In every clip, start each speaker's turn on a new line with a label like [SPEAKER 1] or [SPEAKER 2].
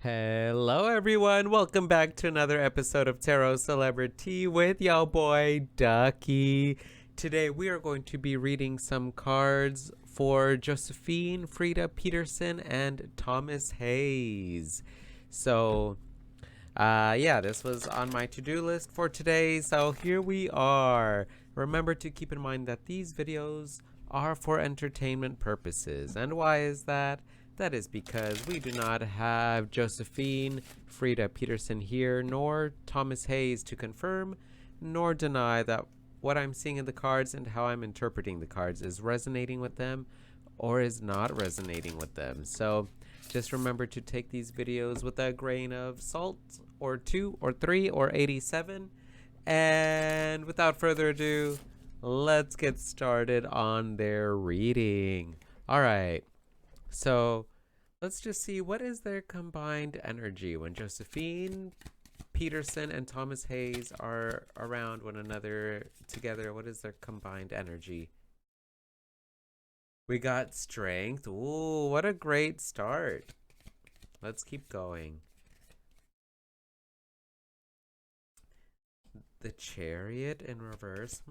[SPEAKER 1] Hello, everyone. Welcome back to another episode of Tarot CelebriTEA with y'all boy Ducky. Today, we are going to be reading some cards for Josefine Frida Pettersen and Thomas Hayes. So, yeah, this was on my to-do list for today. So here we are. Remember to keep in mind that these videos are for entertainment purposes. And why is that? That is because we do not have Josefine Frida Pettersen here, nor Thomas Hayes to confirm, nor deny that what I'm seeing in the cards and how I'm interpreting the cards is resonating with them or is not resonating with them. So just remember to take these videos with a grain of salt, or 2 or 3 or 87. And without further ado, let's get started on their reading. All right. So let's just see, what is their combined energy when Josefine Pettersen and Thomas Hayes are around one another together? What is their combined energy? We got strength. Ooh, what a great start. Let's keep going. The Chariot in reverse.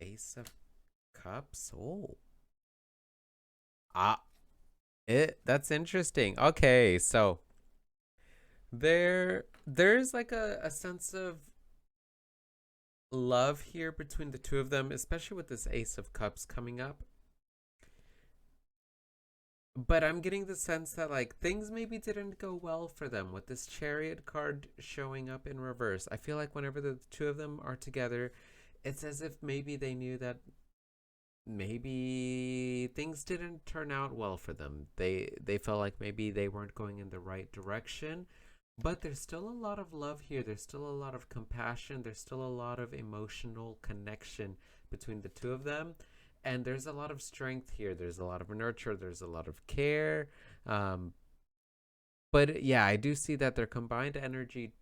[SPEAKER 1] Ace of Cups. Oh. Ah, that's interesting. Okay, so there's like a sense of love here between the two of them, especially with this Ace of Cups coming up. But I'm getting the sense that like things maybe didn't go well for them with this Chariot card showing up in reverse. I feel like whenever the two of them are together, it's as if maybe they knew that maybe things didn't turn out well for them. They felt like maybe they weren't going in the right direction. But there's still a lot of love here. There's still a lot of compassion. There's still a lot of emotional connection between the two of them. And there's a lot of strength here. There's a lot of nurture. There's a lot of care. Um, but yeah, I do see that their combined energy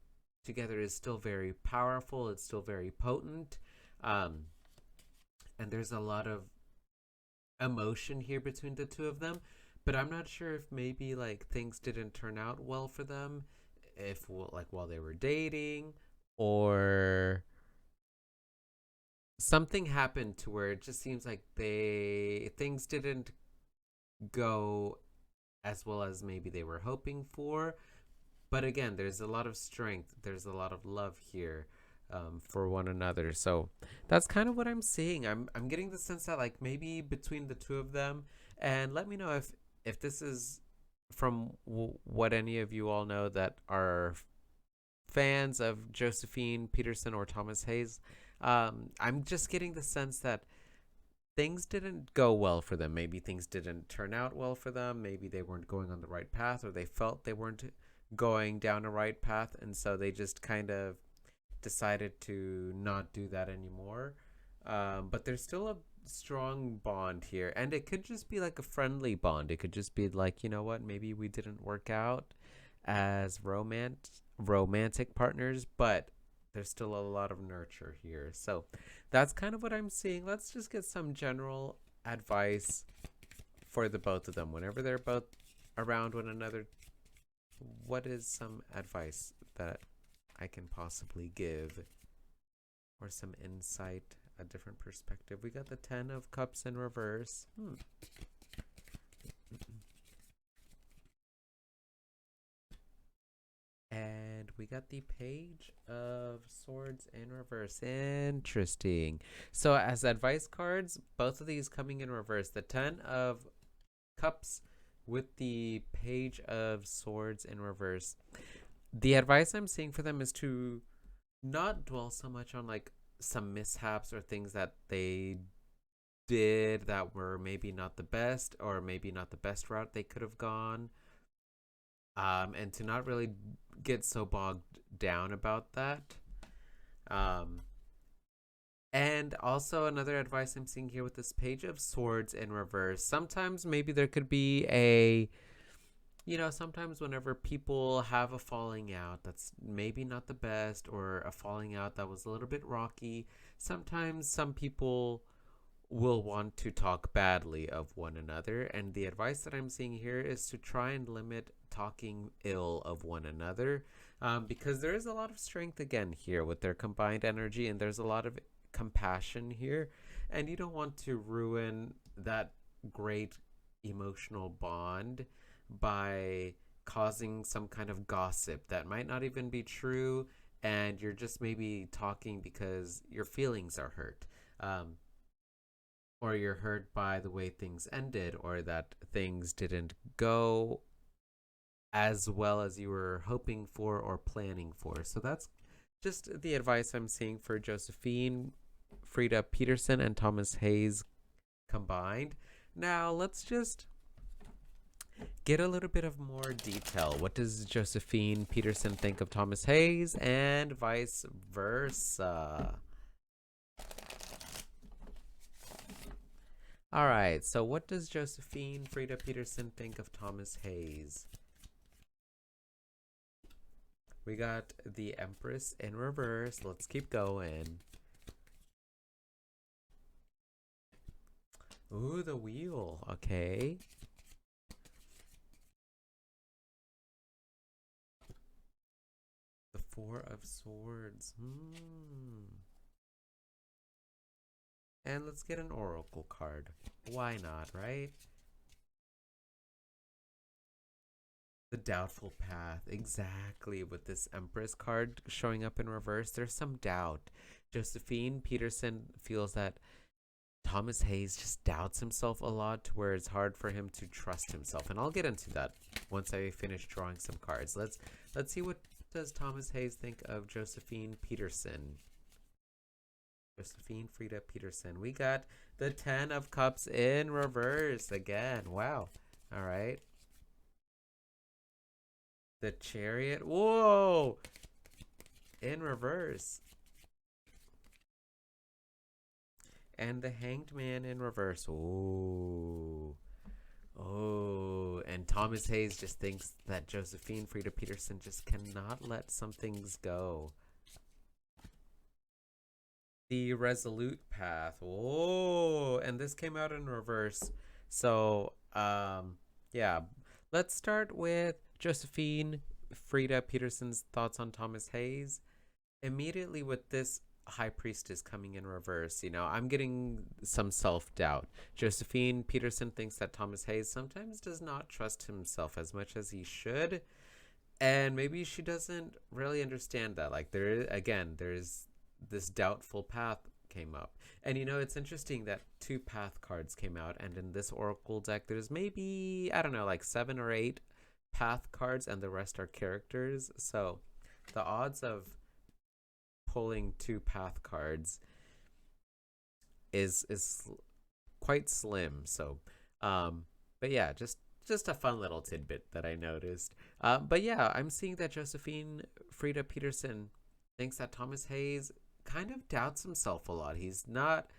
[SPEAKER 1] together is still very powerful. It's still very potent. Um, and there's a lot of emotion here between the two of them. But I'm not sure if maybe like things didn't turn out well for them, if like while they were dating, or something happened to where it just seems like things didn't go as well as maybe they were hoping for. But again, there's a lot of strength, there's a lot of love here, for one another. So that's kind of what I'm seeing. I'm getting the sense that like maybe between the two of them, and let me know if this is from what any of you all know that are fans of Josefine Pettersen or Thomas Hayes. I'm just getting the sense that things didn't go well for them. Maybe things didn't turn out well for them. Maybe they weren't going on the right path, or they felt they weren't going down a right path, and so they just kind of decided to not do that anymore. But there's still a strong bond here, and it could just be like a friendly bond. It could just be like, you know what, maybe we didn't work out as romantic partners, but there's still a lot of nurture here. So that's kind of what I'm seeing. Let's just get some general advice for the both of them whenever they're both around one another. What is some advice that I can possibly give, or some insight, a different perspective? We got the 10 of Cups in reverse. And we got the Page of Swords in reverse. Interesting. So as advice cards, both of these coming in reverse. The 10 of Cups with the Page of Swords in reverse. The advice I'm seeing for them is to not dwell so much on like some mishaps or things that they did that were maybe not the best, or maybe not the best route they could have gone. And to not really get so bogged down about that. And also another advice I'm seeing here with this Page of Swords in reverse. Sometimes maybe there could be sometimes whenever people have a falling out that's maybe not the best, or a falling out that was a little bit rocky, sometimes some people will want to talk badly of one another. And the advice that I'm seeing here is to try and limit talking ill of one another, because there is a lot of strength again here with their combined energy, and there's a lot of compassion here. And you don't want to ruin that great emotional bond by causing some kind of gossip that might not even be true, and you're just maybe talking because your feelings are hurt. Or you're hurt by the way things ended, or that things didn't go as well as you were hoping for or planning for. So that's just the advice I'm seeing for Josefine Frida Pettersen and Thomas Hayes combined. Now let's just get a little bit of more detail. What does Josefine Pettersen think of Thomas Hayes, and vice versa? All right, so what does Josefine Frida Pettersen think of Thomas Hayes? We got the Empress in reverse. Let's keep going. Ooh, the wheel. Okay. The Four of Swords. And let's get an oracle card. Why not, right? The Doubtful Path. Exactly. With this Empress card showing up in reverse, there's some doubt. Josefine Pettersen feels that Thomas Hayes just doubts himself a lot, to where it's hard for him to trust himself. And I'll get into that once I finish drawing some cards. Let's see, what does Thomas Hayes think of Josefine Pettersen? Josefine Frida Pettersen. We got the 10 of Cups in reverse again. Wow. All right. The Chariot. Whoa. In reverse. And the Hanged Man in reverse. Oh. Oh. And Thomas Hayes just thinks that Josefine Frida Pettersen just cannot let some things go. The Resolute Path. Oh. And this came out in reverse. So, yeah. Let's start with Josefine Frida Pettersen's thoughts on Thomas Hayes. Immediately with this High Priestess coming in reverse, I'm getting some self-doubt. Josefine Pettersen thinks that Thomas Hayes sometimes does not trust himself as much as he should, and maybe she doesn't really understand that. Like, there's this doubtful path came up. And it's interesting that 2 path cards came out, and in this oracle deck there's maybe, I don't know, like 7 or 8 path cards, and the rest are characters. So the odds of pulling 2 path cards is quite slim. So but yeah, just a fun little tidbit that I noticed. But yeah, I'm seeing that Josefine Frida Pettersen thinks that Thomas Hayes kind of doubts himself a lot. He's not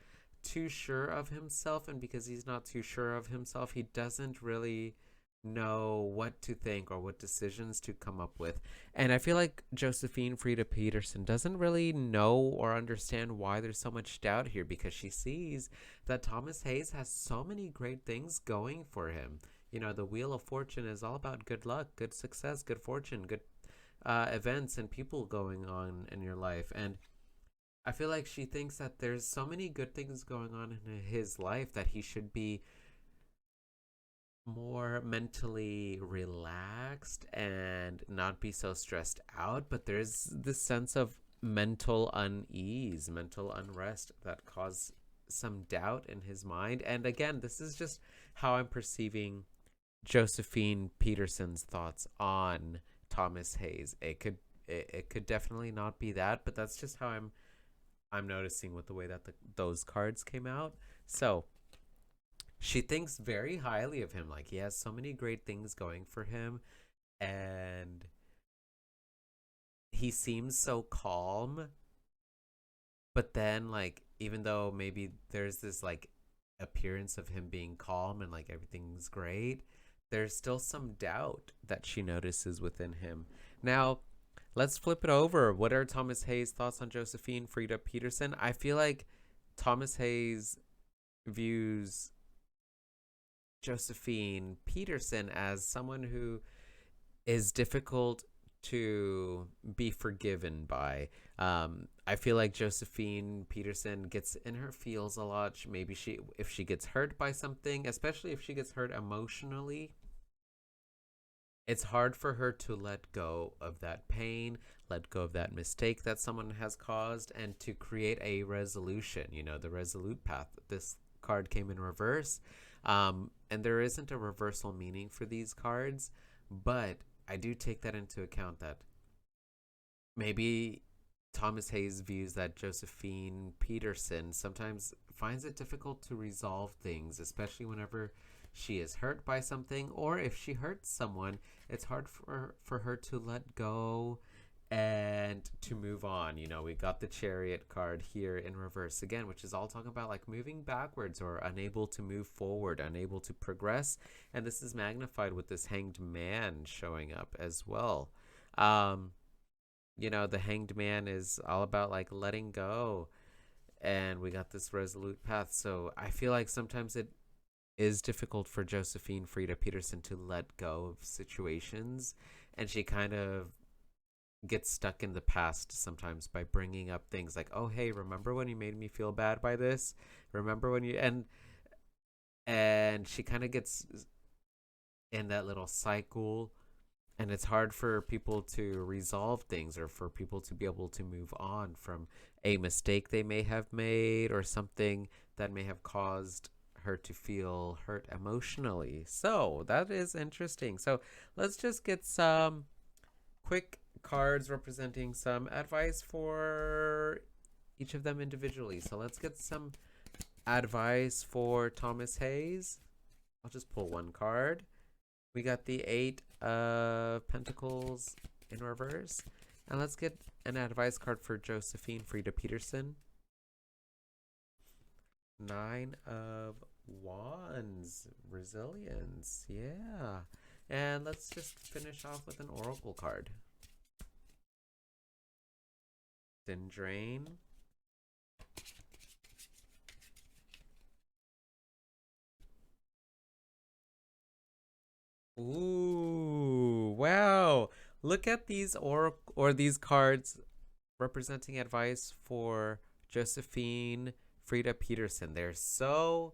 [SPEAKER 1] too sure of himself, and because he's not too sure of himself, he doesn't really know what to think or what decisions to come up with. And I feel like Josefine Frida Pettersen doesn't really know or understand why there's so much doubt here, because she sees that Thomas Hayes has so many great things going for him. The Wheel of Fortune is all about good luck, good success, good fortune, good events and people going on in your life. And I feel like she thinks that there's so many good things going on in his life that he should be more mentally relaxed and not be so stressed out. But there's this sense of mental unease, mental unrest that cause some doubt in his mind. And again, this is just how I'm perceiving Josefine Pettersen's thoughts on Thomas Hayes. It could definitely not be that, but that's just how I'm noticing with the way that those cards came out. So she thinks very highly of him. Like, he has so many great things going for him, and he seems so calm. But then, like, even though maybe there's this like appearance of him being calm and like everything's great, there's still some doubt that she notices within him. Now, let's flip it over. What are Thomas Hayes' thoughts on Josefine Frida Pettersen? I feel like Thomas Hayes views Josefine Petersen as someone who is difficult to be forgiven by. I feel like Josefine Petersen gets in her feels a lot. Maybe if she gets hurt by something, especially if she gets hurt emotionally, it's hard for her to let go of that pain, let go of that mistake that someone has caused, and to create a resolution, the resolute path. This card came in reverse, and there isn't a reversal meaning for these cards, but I do take that into account that maybe Thomas Hayes views that Josefine Petersen sometimes finds it difficult to resolve things, especially whenever she is hurt by something, or if she hurts someone, it's hard for her to let go and to move on. We got the Chariot card here in reverse again, which is all talking about like moving backwards or unable to move forward, unable to progress. And this is magnified with this Hanged Man showing up as well. The Hanged Man is all about like letting go. And we got this resolute path. So I feel like sometimes it is difficult for Josefine Frida Pettersen to let go of situations. And she kind of gets stuck in the past sometimes by bringing up things like, oh, hey, remember when you made me feel bad by this? Remember when you... And she kind of gets in that little cycle, and it's hard for people to resolve things or for people to be able to move on from a mistake they may have made or something that may have caused her to feel hurt emotionally. So that is interesting. So let's just get some quick cards representing some advice for each of them individually. So let's get some advice for Thomas Hayes. I'll just pull one card. We got the 8 of Pentacles in reverse. And let's get an advice card for Josefine Frida Pettersen. 9 of Wands. Resilience. Yeah. And let's just finish off with an Oracle card. Drain. Ooh, wow. Look at these these cards representing advice for Josefine Frida Pettersen. They're so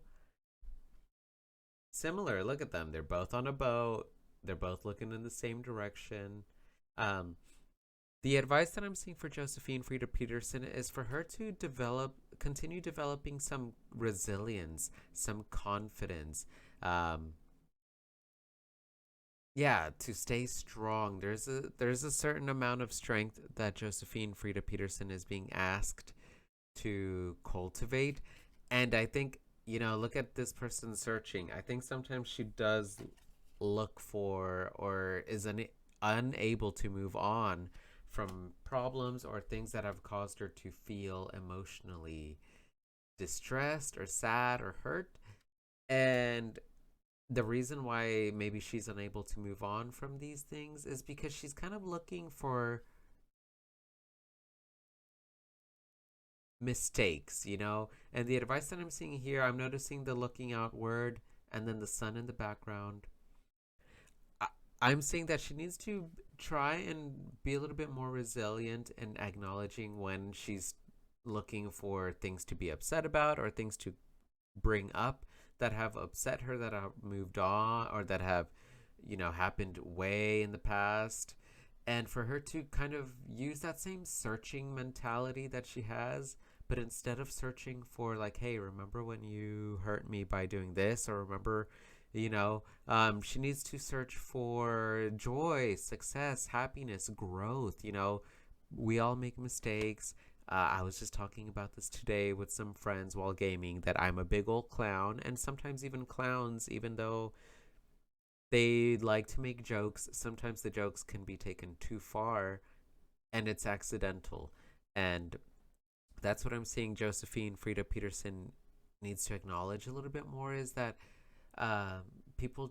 [SPEAKER 1] similar. Look at them. They're both on a boat. They're both looking in the same direction. The advice that I'm seeing for Josefine Frida Pettersen is for her to continue developing some resilience, some confidence. To stay strong. There's a certain amount of strength that Josefine Frida Pettersen is being asked to cultivate. And I think, look at this person searching. I think sometimes she does look for or is unable to move on from problems or things that have caused her to feel emotionally distressed or sad or hurt. And the reason why maybe she's unable to move on from these things is because she's kind of looking for mistakes, And the advice that I'm seeing here, I'm noticing the looking outward and then the sun in the background. I'm saying that she needs to try and be a little bit more resilient and acknowledging when she's looking for things to be upset about or things to bring up that have upset her, that have moved on, or that have, happened way in the past. And for her to kind of use that same searching mentality that she has, but instead of searching for like, hey, remember when you hurt me by doing this, or remember, she needs to search for joy, success, happiness, growth. We all make mistakes. I was just talking about this today with some friends while gaming, that I'm a big old clown, and sometimes even clowns, even though they like to make jokes, sometimes the jokes can be taken too far and it's accidental. And that's what I'm seeing Josefine Frida Pettersen needs to acknowledge a little bit more, is that people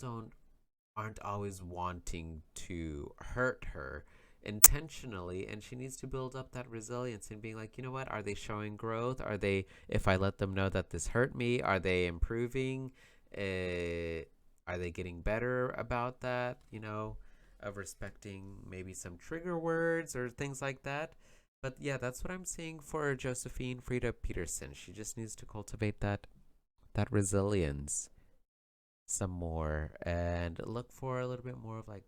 [SPEAKER 1] aren't always wanting to hurt her. intentionally, and she needs to build up that resilience and being like, you know what, are they showing growth? Are they, if I let them know that this hurt me, are they improving? Are they getting better about that, you know, of respecting maybe some trigger words or things like that? But yeah, that's what I'm seeing for Josefine Frida Pettersen. She just needs to cultivate that resilience some more and look for a little bit more of like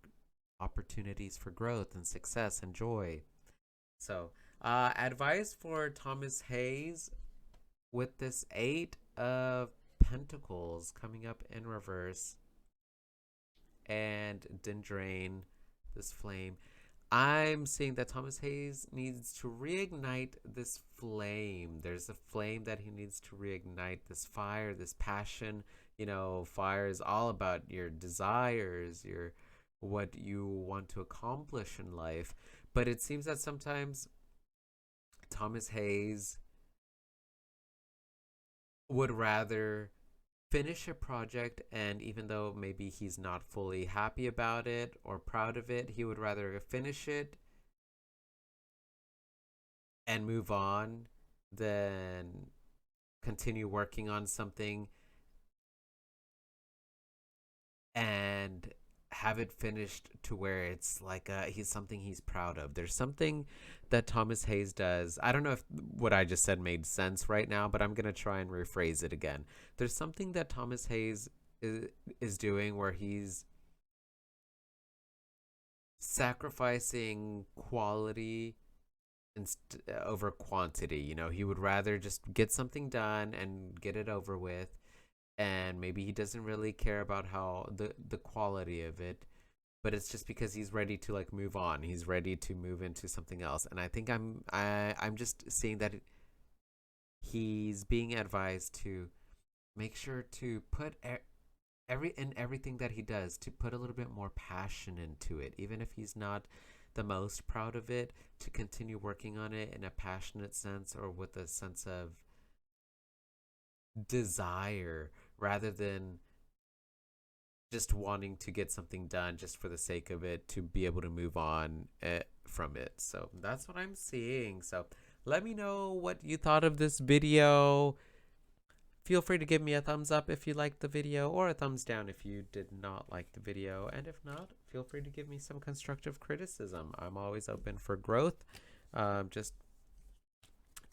[SPEAKER 1] opportunities for growth and success and joy. So, advice for Thomas Hayes with this 8 of Pentacles coming up in reverse and Dendrain, this flame. I'm seeing that Thomas Hayes needs to reignite this flame. There's a flame that he needs to reignite, this fire, this passion. You know, fire is all about your desires, your what you want to accomplish in life. But it seems that sometimes Thomas Hayes would rather finish a project, and even though maybe he's not fully happy about it or proud of it, he would rather finish it and move on than continue working on something and have it finished to where it's like he's something he's proud of. There's something that Thomas Hayes does. I don't know if what I just said made sense right now, but I'm going to try and rephrase it again. There's something that Thomas Hayes is doing where he's sacrificing quality over quantity. You know, he would rather just get something done and get it over with, and maybe he doesn't really care about how the quality of it, but it's just because he's ready to like move on. He's ready to move into something else. And I think I'm just seeing that he's being advised to make sure to put everything that he does, to put a little bit more passion into it, even if he's not the most proud of it, to continue working on it in a passionate sense or with a sense of desire, rather than just wanting to get something done just for the sake of it, to be able to move on from it. So that's what I'm seeing. So let me know what you thought of this video. Feel free to give me a thumbs up if you liked the video, or a thumbs down if you did not like the video. And if not, feel free to give me some constructive criticism. I'm always open for growth.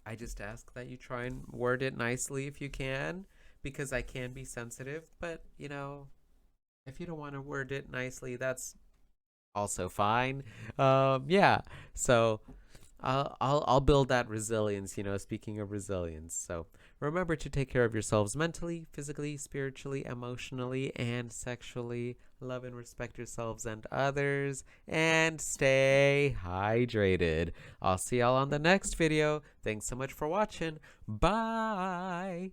[SPEAKER 1] I just ask that you try and word it nicely if you can, because I can be sensitive. But, you know, if you don't want to word it nicely, that's also fine. Yeah. So I'll build that resilience, you know, speaking of resilience. So remember to take care of yourselves mentally, physically, spiritually, emotionally, and sexually. Love and respect yourselves and others, and stay hydrated. I'll see y'all on the next video. Thanks so much for watching. Bye.